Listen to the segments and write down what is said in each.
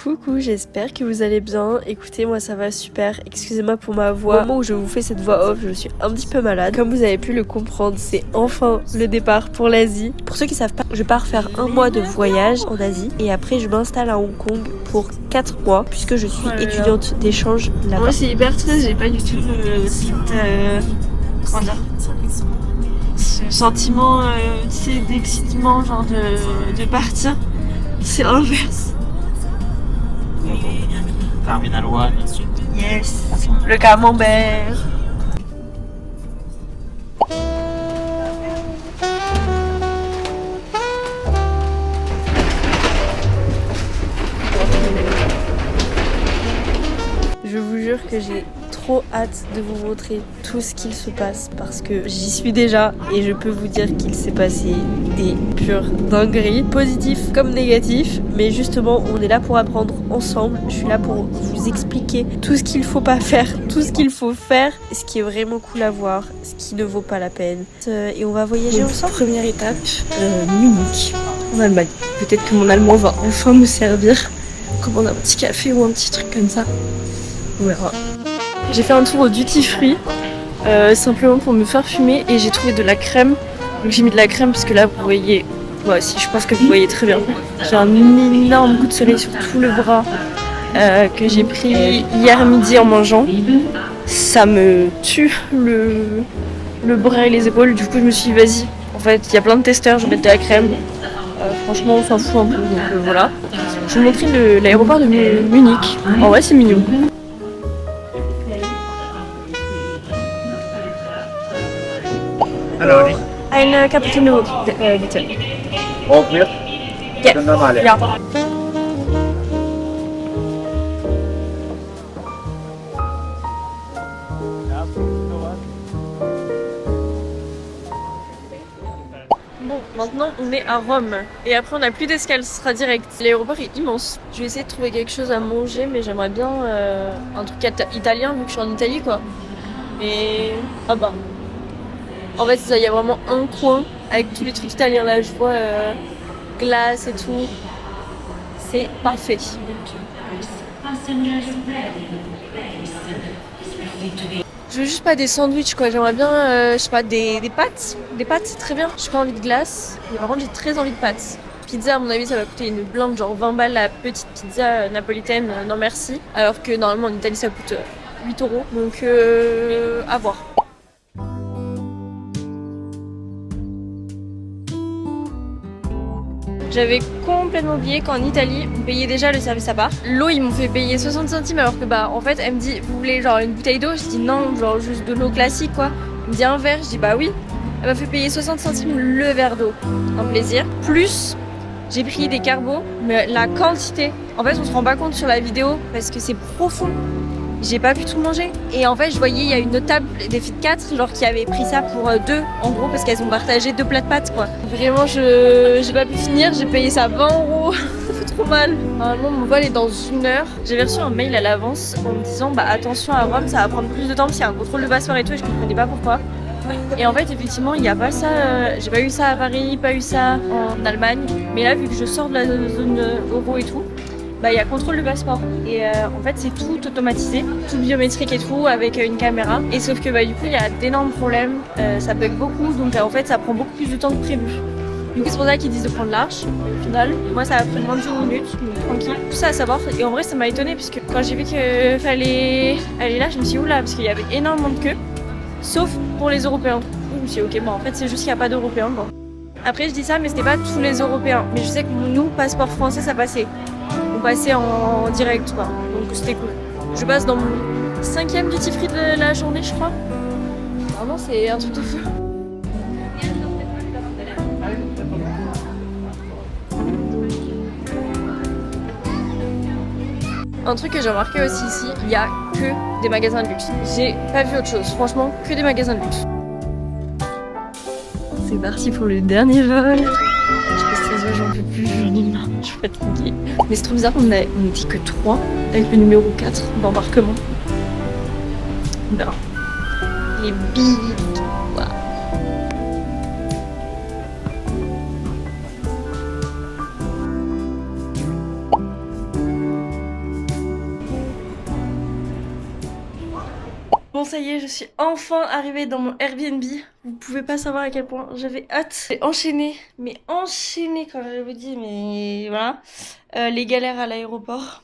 Coucou, j'espère que vous allez bien. Écoutez, moi ça va super. Excusez-moi pour ma voix. Au moment où je vous fais cette voix off, je suis un petit peu malade. Comme vous avez pu le comprendre, c'est enfin le départ pour l'Asie. Pour ceux qui savent pas, je pars faire un mois de voyage en Asie et après je m'installe à Hong Kong pour 4 mois puisque je suis étudiante d'échange là-bas. Moi c'est hyper triste, j'ai pas du tout ce sentiment d'excitement, genre de partir. C'est l'inverse. Terminal 1. Yes, le camembert. Je vous jure que j'ai trop hâte de vous montrer tout ce qu'il se passe parce que j'y suis déjà et je peux vous dire qu'il s'est passé des pures dingueries, positifs comme négatifs, mais justement on est là pour apprendre ensemble. Je suis là pour vous expliquer tout ce qu'il faut pas faire, tout ce qu'il faut faire, ce qui est vraiment cool à voir, ce qui ne vaut pas la peine. Et on va voyager ensemble. Première étape, Munich, en Allemagne. Peut-être que mon allemand va enfin me servir. Commander un petit café ou un petit truc comme ça. On verra. J'ai fait un tour au duty free simplement pour me faire fumer et j'ai trouvé de la crème. Donc j'ai mis de la crème parce que là vous voyez, si je pense que vous voyez très bien. J'ai un énorme coup de soleil sur tout le bras que j'ai pris hier midi en mangeant. Ça me tue le bras et les épaules. Du coup je me suis dit vas-y. En fait il y a plein de testeurs, je vais mettre de la crème. Franchement on s'en fout un peu donc voilà. Je vais vous montrer l'aéroport de Munich. En vrai c'est mignon. Hallo. Ein Cappuccino, bitte. Auch wir? Ja. Normale. Ja. Bon, maintenant on est à Rome et après on n'a plus d'escale, ce sera direct. L'aéroport est immense. Je vais essayer de trouver quelque chose à manger, mais j'aimerais bien un truc italien vu que je suis en Italie quoi. Mais ah bah. En fait, il y a vraiment un coin avec tous les trucs italiens là. Je vois glace et tout. C'est parfait. Je veux juste pas des sandwichs quoi. J'aimerais bien, je sais pas, des pâtes. Des pâtes, c'est très bien. J'ai pas envie de glace. Mais par contre, j'ai très envie de pâtes. Pizza, à mon avis, ça va coûter une blinde, genre 20 balles la petite pizza napolitaine. Non merci. Alors que normalement en Italie, ça coûte 8 €. Donc, à voir. J'avais complètement oublié qu'en Italie, on payait déjà le service à part. L'eau, ils m'ont fait payer 60 centimes alors que en fait, elle me dit, vous voulez genre une bouteille d'eau? Je dis non, genre juste de l'eau classique quoi. Elle me dit un verre, je dis bah oui. Elle m'a fait payer 60 centimes le verre d'eau. Un plaisir. Plus, j'ai pris des carbos, mais la quantité, en fait, on se rend pas compte sur la vidéo parce que c'est profond. J'ai pas pu tout manger. Et en fait, je voyais, il y a une autre table des filles de 4, genre qui avait pris ça pour 2, en gros, parce qu'elles ont partagé 2 plats de pâtes, quoi. Vraiment, j'ai pas pu finir, j'ai payé ça 20 €. Ça fait trop mal. Normalement, mon vol est dans 1 heure. J'avais reçu un mail à l'avance en me disant, attention à Rome, ça va prendre plus de temps parce qu'il y a un contrôle de passeport et tout, et je comprenais pas pourquoi. Et en fait, effectivement, il n'y a pas ça. J'ai pas eu ça à Paris, pas eu ça en Allemagne. Mais là, vu que je sors de la zone euro et tout, il y a contrôle de passeport et en fait c'est tout automatisé, tout biométrique et tout avec une caméra et sauf que du coup il y a d'énormes problèmes, ça bug beaucoup donc en fait ça prend beaucoup plus de temps que prévu. Du coup c'est pour ça qu'ils disent de prendre l'arche au final. Moi ça a pris moins de 10 minutes, donc tranquille. Tout ça à savoir et en vrai ça m'a étonnée puisque quand j'ai vu qu'il fallait aller là je me suis dit oula parce qu'il y avait énormément de queues sauf pour les Européens. Je me suis dit ok en fait c'est juste qu'il n'y a pas d'Européens quoi. Après je dis ça mais c'était pas tous les Européens mais je sais que nous passeport français ça passait. On passait en direct quoi, donc c'était cool. Je passe dans mon 5e duty free de la journée je crois. Vraiment c'est un truc de fou. Un truc que j'ai remarqué aussi ici, il y a que des magasins de luxe. J'ai pas vu autre chose, franchement que des magasins de luxe. C'est parti pour le dernier vol. Je passe les yeux, j'en peux plus, je suis fatiguée. Mais c'est trop bizarre, on n'était que 3 avec le numéro 4 d'embarquement. On verra. Les billes. Wow. Bon, ça y est, je suis enfin arrivée dans mon Airbnb. Vous pouvez pas savoir à quel point j'avais hâte. J'ai enchaîné, mais enchaîné quand je vous dis, mais voilà. Les galères à l'aéroport.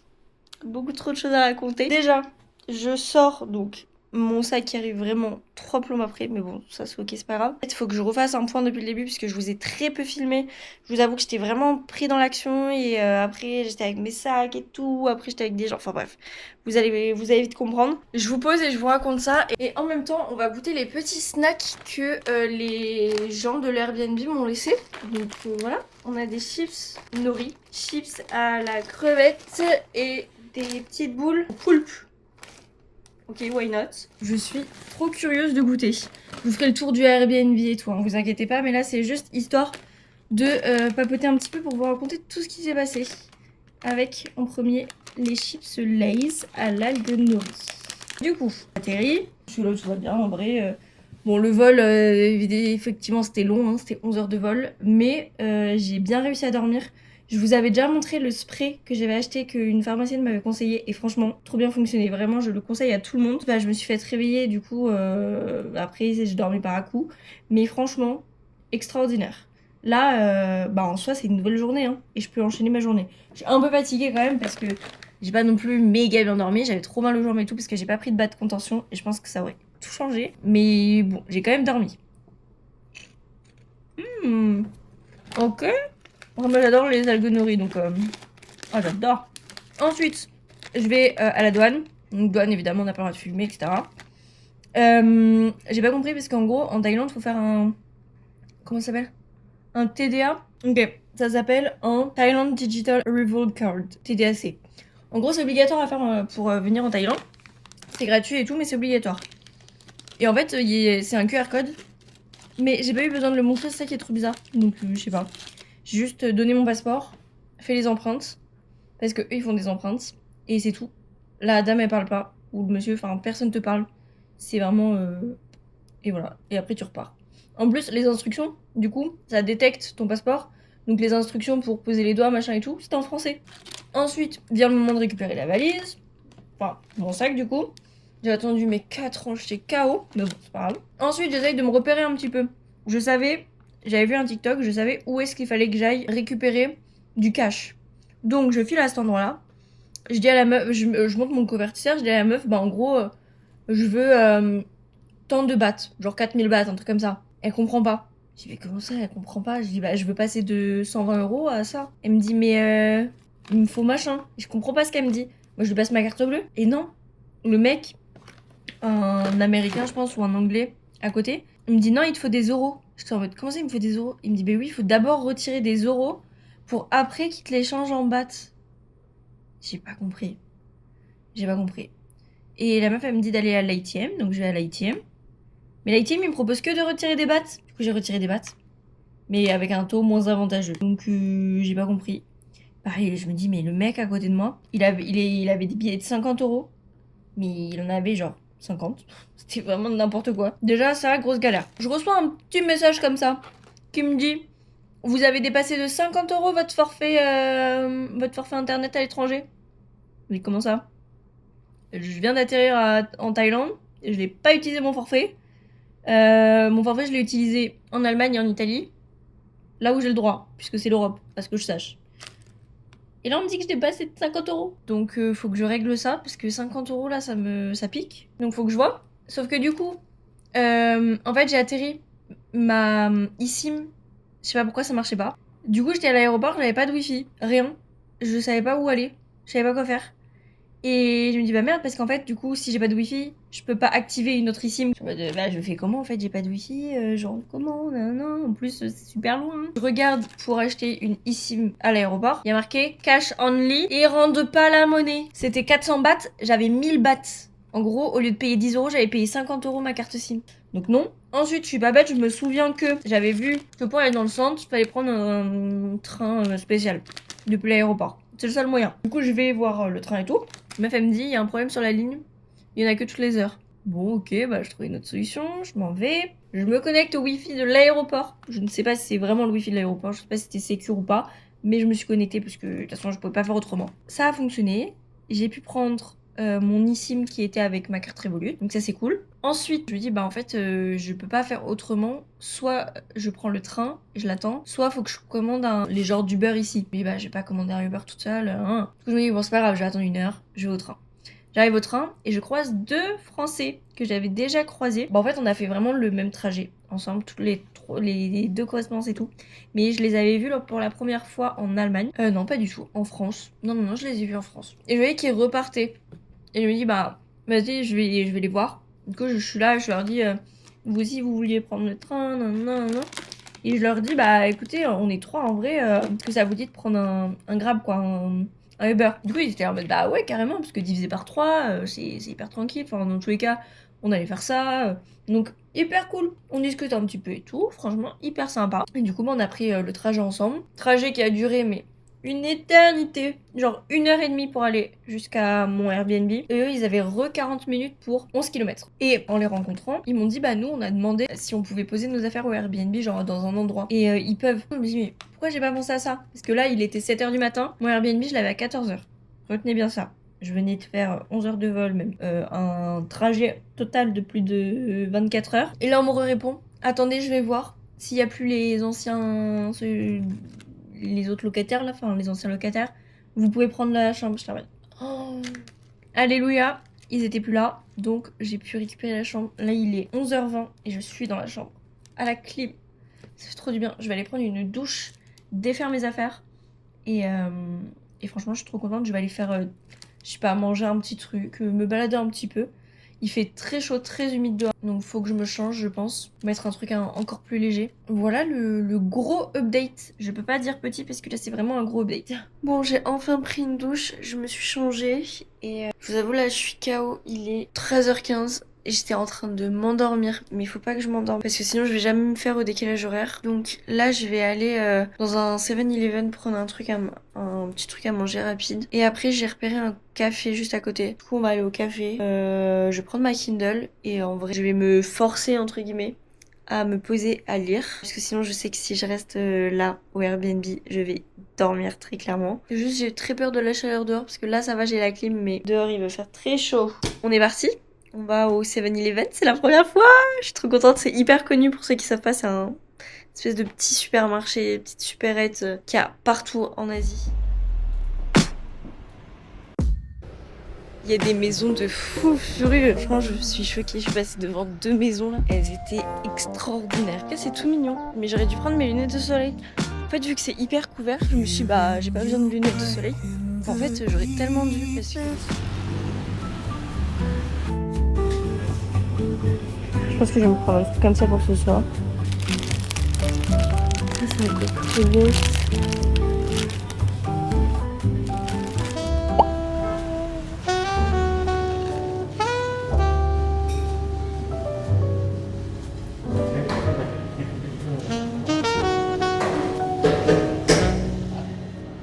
Beaucoup trop de choses à raconter. Déjà, je sors donc mon sac qui arrive vraiment 3 plombes après, mais bon, ça c'est ok, c'est pas grave. En fait, il faut que je refasse un point depuis le début puisque je vous ai très peu filmé. Je vous avoue que j'étais vraiment pris dans l'action et après j'étais avec mes sacs et tout. Après j'étais avec des gens, enfin bref, vous allez vite comprendre. Je vous pose et je vous raconte ça et en même temps, on va goûter les petits snacks que les gens de l'Airbnb m'ont laissé. Donc voilà, on a des chips nori, chips à la crevette et des petites boules poulpe. Ok, why not? Je suis trop curieuse de goûter. Je vous ferai le tour du Airbnb et tout, hein, vous inquiétez pas, mais là c'est juste histoire de papoter un petit peu pour vous raconter tout ce qui s'est passé. Avec en premier les chips Lay's à l'algue nori. Du coup, atterri, celui-là tout va bien en vrai. Bon, le vol, effectivement c'était long, hein, c'était 11 heures de vol, mais j'ai bien réussi à dormir. Je vous avais déjà montré le spray que j'avais acheté, qu'une pharmacienne m'avait conseillé, et franchement, trop bien fonctionné. Vraiment, je le conseille à tout le monde. Bah, je me suis fait réveiller, du coup, après, j'ai dormi par à coup. Mais franchement, extraordinaire. Là, en soi, c'est une nouvelle journée, hein, et je peux enchaîner ma journée. Je suis un peu fatiguée quand même, parce que j'ai pas non plus méga bien dormi. J'avais trop mal aux jambes et tout, parce que j'ai pas pris de bas de contention, et je pense que ça aurait tout changé. Mais bon, j'ai quand même dormi. Ok. Moi j'adore les algues nori donc j'adore. Ensuite je vais à la douane. Donc douane évidemment on n'a pas le droit de fumer etc. J'ai pas compris parce qu'en gros en Thaïlande faut faire un... Comment ça s'appelle? Un TDA. Ok, ça s'appelle un Thailand Digital Revolve Card, TDAC. En gros c'est obligatoire à faire pour venir en Thaïlande. C'est gratuit et tout mais c'est obligatoire. Et en fait c'est un QR code. Mais j'ai pas eu besoin de le montrer, c'est ça qui est trop bizarre. Donc je sais pas. J'ai juste donné mon passeport, fait les empreintes, parce que eux ils font des empreintes, et c'est tout. La dame elle parle pas, ou le monsieur, enfin personne te parle. C'est vraiment... Et voilà, et après tu repars. En plus les instructions, du coup, ça détecte ton passeport, donc les instructions pour poser les doigts, machin et tout, c'était en français. Ensuite vient le moment de récupérer la valise, enfin mon sac du coup. J'ai attendu mes 4 ans, j'étais KO, mais bon c'est pas grave. Ensuite j'essaye de me repérer un petit peu. Je savais... J'avais vu un TikTok, je savais où est-ce qu'il fallait que j'aille récupérer du cash. Donc je file à cet endroit-là. Je dis à la meuf, je monte mon convertisseur, je dis à la meuf, en gros, je veux tant de bahts, genre 4000 bahts, un truc comme ça. Elle comprend pas. Je dis mais comment ça, elle comprend pas? Je dis je veux passer de 120 € à ça. Elle me dit mais il me faut machin. Je comprends pas ce qu'elle me dit. Moi je lui passe ma carte bleue. Et non, le mec, un américain je pense ou un anglais à côté, il me dit non il te faut des euros. J'étais en mode, comment ça il me faut des euros? Il me dit, oui, il faut d'abord retirer des euros pour après qu'il te les change en bahts. J'ai pas compris. J'ai pas compris. Et la meuf, elle me dit d'aller à l'ATM, donc je vais à l'ATM. Mais l'ATM, il me propose que de retirer des bahts. Du coup, j'ai retiré des bahts. Mais avec un taux moins avantageux. Donc, j'ai pas compris. Pareil, je me dis, mais le mec à côté de moi, il avait des billets de 50 €. Mais il en avait genre 50. C'était vraiment n'importe quoi. Déjà, ça, grosse galère. Je reçois un petit message comme ça qui me dit vous avez dépassé de 50 € votre forfait internet à l'étranger. Mais comment ça? Je viens d'atterrir en Thaïlande. Je n'ai pas utilisé mon forfait. Mon forfait, je l'ai utilisé en Allemagne et en Italie. Là où j'ai le droit, puisque c'est l'Europe, à ce que je sache. Et là, on me dit que je dépasse de 50 €. Donc, faut que je règle ça, parce que 50 € là, ça pique. Donc, faut que je vois. Sauf que du coup, en fait, j'ai atterri ma eSIM. Je sais pas pourquoi ça marchait pas. Du coup, j'étais à l'aéroport, j'avais pas de wifi, rien. Je savais pas où aller, je savais pas quoi faire. Et je me dis bah merde parce qu'en fait du coup si j'ai pas de wifi je peux pas activer une autre eSIM. Je fais comment en fait, j'ai pas de wifi, genre comment, non, en plus c'est super loin. Je regarde pour acheter une eSIM à l'aéroport, il y a marqué cash only et rendent pas la monnaie. C'était 400 bahts, j'avais 1000 bahts. En gros au lieu de payer 10 € j'avais payé 50 € ma carte SIM. Donc non. Ensuite je suis pas bête, je me souviens que j'avais vu que pour aller dans le centre il fallait prendre un train spécial depuis l'aéroport. C'est le seul moyen. Du coup, je vais voir le train et tout. La meuf, elle me dit, il y a un problème sur la ligne. Il y en a que toutes les heures. Bon, ok, je trouve une autre solution. Je m'en vais. Je me connecte au wifi de l'aéroport. Je ne sais pas si c'est vraiment le wifi de l'aéroport. Je sais pas si c'était sécure ou pas. Mais je me suis connectée parce que de toute façon, je pouvais pas faire autrement. Ça a fonctionné. J'ai pu prendre mon eSIM qui était avec ma carte Revolut. Donc ça c'est cool. Ensuite, je lui dis bah en fait je peux pas faire autrement. Soit je prends le train, je l'attends, soit faut que je commande les genres d'Uber ici. Je lui dis bah je vais pas commander un Uber toute seule. Hein. Du coup, je me dis bon c'est pas grave, je vais attendre 1 heure, je vais au train. J'arrive au train et je croise 2 Français que j'avais déjà croisés. Bon, en fait, on a fait vraiment le même trajet ensemble, toutes les 2 correspondances et tout. Mais je les avais vus pour la première fois en Allemagne. Non, pas du tout, en France. Non, je les ai vus en France. Et je voyais qu'ils repartaient. Et je me dis, bah, vas-y, je vais les voir. Du coup, je suis là, je leur dis, vous aussi, vous vouliez prendre le train, non. Et je leur dis, bah, écoutez, on est 3 en vrai, est-ce que ça vous dit de prendre un Grab, quoi, un Uber. Du coup, ils étaient en mode bah ouais, carrément, parce que divisé par 3, c'est hyper tranquille. Enfin, dans tous les cas, on allait faire ça. Donc, hyper cool. On discute un petit peu et tout. Franchement, hyper sympa. Et du coup, on a pris le trajet ensemble. Trajet qui a duré, mais une éternité. Genre 1 heure et demie pour aller jusqu'à mon Airbnb. Et eux, ils avaient 40 minutes pour 11 km. Et en les rencontrant, ils m'ont dit bah nous, on a demandé si on pouvait poser nos affaires au Airbnb, genre dans un endroit. Et ils peuvent. Je me dis mais pourquoi j'ai pas pensé à ça? Parce que là, il était 7h du matin. Mon Airbnb, je l'avais à 14h. Retenez bien ça. Je venais de faire 11 heures de vol même. Un trajet total de plus de 24 heures. Et là, on me répond attendez, je vais voir s'il y a plus les anciens... les autres locataires là, enfin les anciens locataires. Vous pouvez prendre la chambre. Je t'arrête. Oh. Alléluia. Ils étaient plus là. Donc, j'ai pu récupérer la chambre. Là, il est 11h20 et je suis dans la chambre. À la clim. Ça fait trop du bien. Je vais aller prendre une douche, défaire mes affaires. Et franchement, je suis trop contente. Je vais aller faire, je sais pas, manger un petit truc, me balader un petit peu. Il fait très chaud, très humide dehors. Donc, faut que je me change, je pense. Mettre un truc encore plus léger. Voilà le gros update. Je peux pas dire petit parce que là, c'est vraiment un gros update. Bon, j'ai enfin pris une douche. Je me suis changée. Et je vous avoue, là, je suis KO. Il est 13h15. Et j'étais en train de m'endormir, mais il faut pas que je m'endorme parce que sinon je vais jamais me faire au décalage horaire. Donc là je vais aller dans un 7-Eleven prendre un petit truc à manger rapide. Et après j'ai repéré un café juste à côté. Du coup on va aller au café. Je vais prendre ma Kindle et en vrai je vais me forcer entre guillemets à me poser à lire. Parce que sinon je sais que si je reste là au Airbnb, je vais dormir très clairement. Juste j'ai très peur de la chaleur dehors parce que là ça va j'ai la clim mais dehors il va faire très chaud. On est parti. On va au 7-Eleven, c'est la première fois. Je suis trop contente, c'est hyper connu pour ceux qui savent pas, c'est un espèce de petit supermarché, petite supérette qu'il y a partout en Asie. Il y a des maisons de fou furieux. Franchement, je suis choquée. Je suis passée devant 2 maisons là. Elles étaient extraordinaires. C'est tout mignon, mais j'aurais dû prendre mes lunettes de soleil. En fait, vu que c'est hyper couvert, je me suis dit, bah, j'ai pas besoin de lunettes de soleil. En fait, j'aurais tellement dû parce que... Je pense que je vais me prendre un truc comme ça pour ce soir. Ça, c'est un cocktail.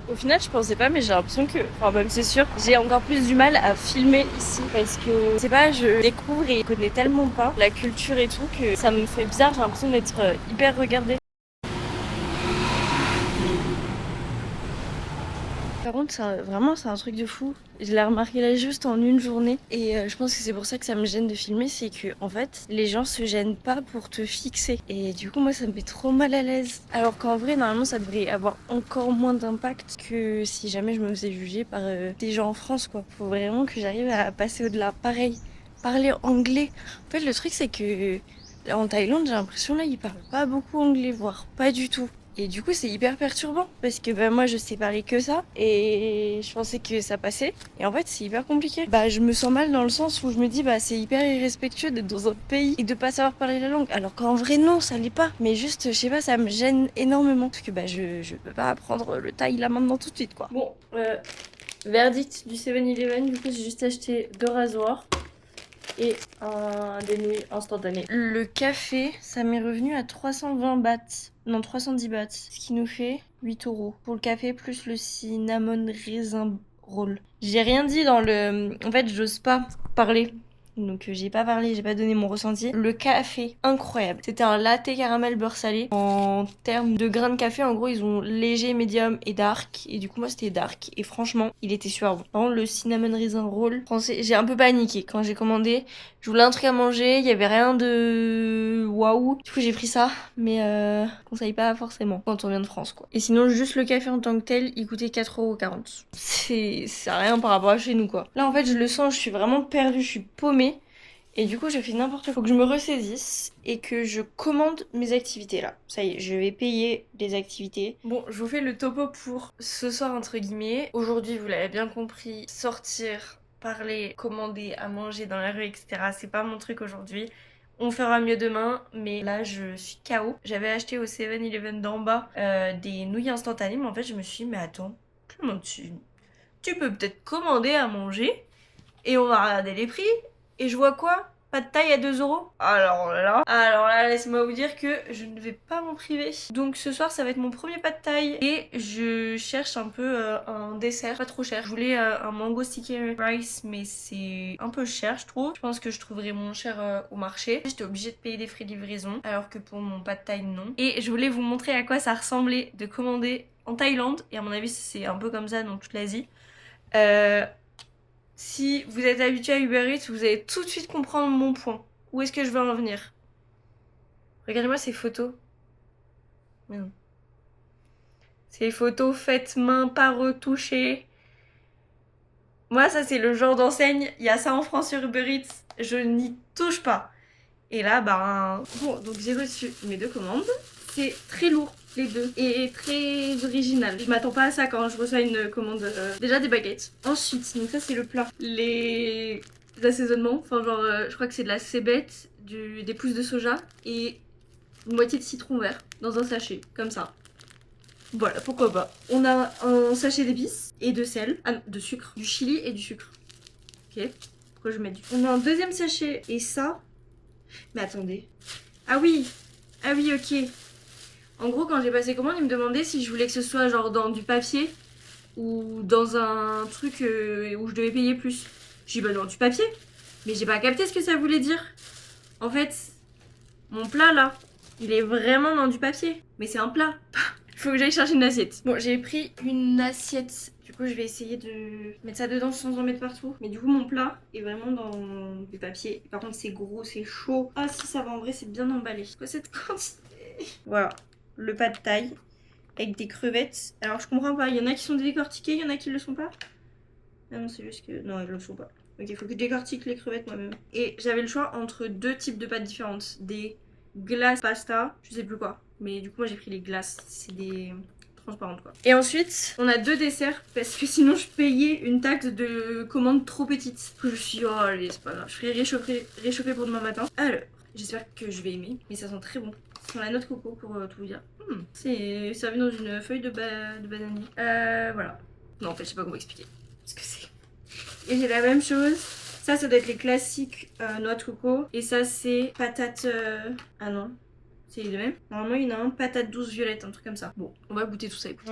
Au final, je pensais pas, mais j'ai l'impression que, enfin même c'est sûr, j'ai encore plus du mal à filmer ici parce que, c'est pas, je découvre et je connais tellement pas la culture et tout que ça me fait bizarre, j'ai l'impression d'être hyper regardée. Par contre, c'est un truc de fou. Je l'ai remarqué là juste en une journée. Et je pense que c'est pour ça que ça me gêne de filmer. C'est que, en fait, les gens se gênent pas pour te fixer. Et du coup, moi, ça me met trop mal à l'aise. Alors qu'en vrai, normalement, ça devrait avoir encore moins d'impact que si jamais je me faisais juger par des gens en France, quoi. Faut vraiment que j'arrive à passer au-delà. Pareil, parler anglais. En fait, le truc, c'est que en Thaïlande, j'ai l'impression là, ils parlent pas beaucoup anglais, voire pas du tout. Et du coup, c'est hyper perturbant parce que moi, je sais parler que ça et je pensais que ça passait. Et en fait, c'est hyper compliqué. Je me sens mal dans le sens où je me dis, c'est hyper irrespectueux d'être dans un pays et de pas savoir parler la langue. Alors qu'en vrai, non, ça l'est pas. Mais juste, je sais pas, ça me gêne énormément parce que je peux pas apprendre le thaï là maintenant tout de suite, quoi. Bon, verdict du 7-Eleven. Du coup, j'ai juste acheté 2 rasoirs et un dénoué instantané. Le café, ça m'est revenu à 320 bahts. Non, 310 bahts. Ce qui nous fait 8 € pour le café plus le cinnamon raisin roll. J'ai rien dit dans le... En fait, j'ose pas parler donc j'ai pas parlé, j'ai pas donné mon ressenti. Le café, incroyable. C'était un latte caramel beurre salé. En termes de grains de café, en gros, ils ont léger, médium et dark. Et du coup, moi, c'était dark. Et franchement, il était super bon. Par contre, le cinnamon raisin roll français, j'ai un peu paniqué quand j'ai commandé. Je voulais un truc à manger, il y avait rien de waouh. Du coup, j'ai pris ça, mais conseille pas forcément quand on vient de France, quoi. Et sinon, juste le café en tant que tel, il coûtait 4,40 €. C'est rien par rapport à chez nous, quoi. Là, en fait, je le sens, je suis vraiment perdue, je suis paumée. Et du coup, j'ai fait n'importe quoi. Faut que je me ressaisisse et que je commande mes activités là. Ça y est, je vais payer les activités. Bon, je vous fais le topo pour ce soir entre guillemets. Aujourd'hui, vous l'avez bien compris, sortir, parler, commander à manger dans la rue, etc. C'est pas mon truc aujourd'hui. On fera mieux demain, mais là je suis KO. J'avais acheté au 7-Eleven d'en bas des nouilles instantanées, mais en fait je me suis dit, mais attends, comment tu peux peut-être commander à manger et on va regarder les prix. Et je vois quoi? Pas de taille à 2 €. Alors là, laissez-moi vous dire que je ne vais pas m'en priver. Donc ce soir, ça va être mon premier pas de taille. Et je cherche un peu un dessert, pas trop cher. Je voulais un mango sticky rice, mais c'est un peu cher, je trouve. Je pense que je trouverai moins cher au marché. J'étais obligée de payer des frais de livraison, alors que pour mon pas de taille, non. Et je voulais vous montrer à quoi ça ressemblait de commander en Thaïlande. Et à mon avis, c'est un peu comme ça dans toute l'Asie. Si vous êtes habitué à Uber Eats, vous allez tout de suite comprendre mon point. Où est-ce que je veux en venir? Regardez-moi ces photos. Mais non. Ces photos faites main, pas retouchées. Moi, ça, c'est le genre d'enseigne. Il y a ça en France sur Uber Eats. Je n'y touche pas. Et là, ben... Bon, donc j'ai reçu mes 2 commandes. C'est très lourd, les deux. Et très original. Je m'attends pas à ça quand je reçois une commande. Déjà des baguettes. Ensuite, donc ça c'est le plat. Les assaisonnements. Enfin genre, je crois que c'est de la cébette, des pousses de soja et une moitié de citron vert dans un sachet, comme ça. Voilà, pourquoi pas. On a un sachet d'épices et de sel. Ah non, de sucre. Du chili et du sucre. Ok. Pourquoi je mets du... On a un deuxième sachet et ça... Mais attendez. Ah oui, ok. En gros, quand j'ai passé commande, il me demandait si je voulais que ce soit genre dans du papier ou dans un truc où je devais payer plus. J'ai dit bah dans du papier. Mais j'ai pas capté ce que ça voulait dire. En fait, mon plat là, il est vraiment dans du papier. Mais c'est un plat. Il faut que j'aille chercher une assiette. Bon, j'ai pris une assiette. Du coup, je vais essayer de mettre ça dedans sans en mettre partout. Mais du coup, mon plat est vraiment dans du papier. Par contre, c'est gros, c'est chaud. Ah si, ça va, en vrai, c'est bien emballé. C'est quoi cette quantité? Voilà, le pas de taille avec des crevettes. Alors, je comprends pas. Il y en a qui sont décortiquées, il y en a qui le sont pas. Ah non, c'est juste que... Non, elles le sont pas. Ok, il faut que je décortique les crevettes moi-même. Et j'avais le choix entre 2 types de pâtes différentes. Des glaces pasta, je sais plus quoi. Mais du coup, moi, j'ai pris les glaces. C'est des... transparentes quoi. Et ensuite, on a 2 desserts parce que sinon je payais une taxe de commande trop petite. Du coup, je me suis dit, oh allez, c'est pas grave, je ferai réchauffer pour demain matin. Alors, j'espère que je vais aimer, mais ça sent très bon. Ça sent la noix de coco pour tout vous dire. C'est servi dans une feuille de bananier. Voilà. Non, en fait, je sais pas comment expliquer ce que c'est. Et j'ai la même chose. Ça doit être les classiques noix de coco. Et ça, c'est patate. Ah non. C'est les deux mêmes. Normalement, il y en a un patate douce violette, un truc comme ça. Bon, on va goûter tout ça. Écoute.